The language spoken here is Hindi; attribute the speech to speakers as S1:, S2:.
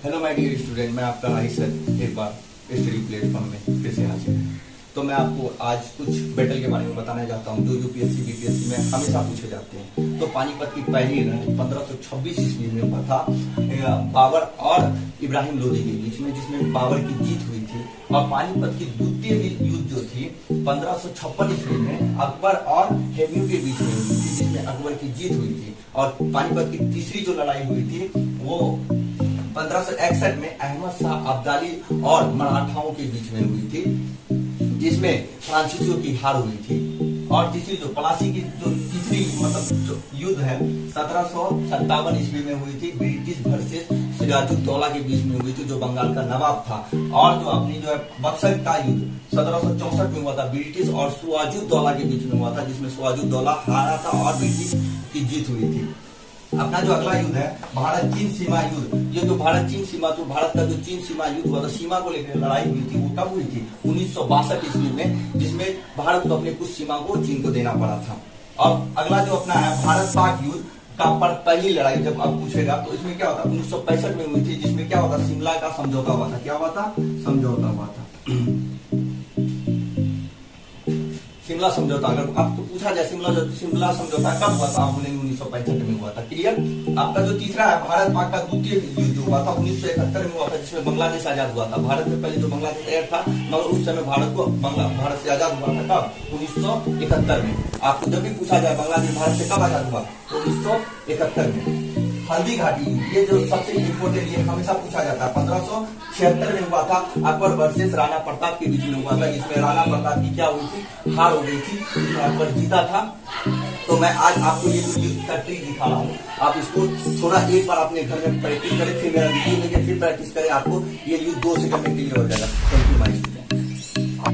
S1: हेलो माय डियर स्टूडेंट, मैं आपका हाई सर एक बार स्टडी प्लेटफॉर्म में फिर से हाजिर है। तो मैं आपको आज कुछ बैटल के बारे में बताना चाहता हूँ जो यूपीएससी बीपीएससी में हमेशा पूछे जाते हैं। तो पानीपत की पहली लड़ाई 1526 ईस्वी में हुआ था बाबर और इब्राहिम लोदी के बीच में, जिसमें बाबर की जीत हुई थी। और पानीपत की द्वितीय युद्ध जो थी 1556 ईस्वी में अकबर और हुमायूं के बीच में हुई थी, जिसमें अकबर की जीत हुई थी। और पानीपत की तीसरी जो लड़ाई हुई थी वो 1561 में अहमद शाह अब्दाली और मराठाओं के बीच में हुई थी, जिसमें फ्रांसीसियों की हार हुई थी। और तीसरी जो प्लासी की जो तीसरी मतलब जो युद्ध है 1757 ईस्वी में हुई थी, ब्रिटिश वर्सेस सिराजुद्दौला के बीच में हुई थी, जो बंगाल का नवाब था। और जो अपनी जो है बक्सर का युद्ध 1764 में हुआ था, ब्रिटिश और सिराजुद्दौला के बीच में हुआ था, जिसमें सिराजुद्दौला हारा था और ब्रिटिश की जीत हुई थी। अपना जो अगला युद्ध है भारत चीन सीमा युद्ध, ये जो भारत चीन सीमा, जो भारत का जो चीन सीमा युद्ध हुआ था, सीमा को लेकर लड़ाई हुई थी, वो कब हुई थी 1962 ईस्वी में, जिसमें भारत को अपने कुछ सीमा को चीन को देना पड़ा था। और अगला जो अपना है भारत पाक युद्ध का पर पहली लड़ाई जब अब पूछेगा तो इसमें क्या होता 1965 में हुई थी, जिसमें क्या होता शिमला का समझौता हुआ था। क्या हुआ था? समझौता हुआ था, शिमला समझौता। अगर आपको पूछा जाए शिमला समझौता कब हुआ था, आप बोलेंगे 1965 में हुआ था। क्लियर। आपका जो तीसरा है भारत पाक का द्वितीय युद्ध हुआ था 1971 में हुआ था, जिसमें बांग्लादेश आजाद हुआ था। भारत में पहले जो बांग्लादेश तैयार था, मगर उस समय भारत से आजाद हुआ था कब 1971 में। आपको जब भी पूछा जाए बांग्लादेश भारत से कब आजाद हुआ तो 1971 में। हल्दी घाटी, ये जो सबसे इम्पोर्टेंट, ये हमेशा पूछा जाता है, 1576 में हुआ था, अकबर वर्सेस राणा प्रताप के बीच में हुआ था, जिसमें राणा प्रताप की क्या हुई थी, हार हो गई थी, जिसमें अकबर जीता था। तो मैं आज आपको ये जो युद्ध का ट्रिक दिखा रहा हूँ, आप इसको थोड़ा एक बार अपने घर में प्रैक्टिस करें, फिर मेरा वीडियो देखिए, फिर प्रैक्टिस करें, आपको ये युद्ध 2 सेकंड में क्लियर हो जाएगा।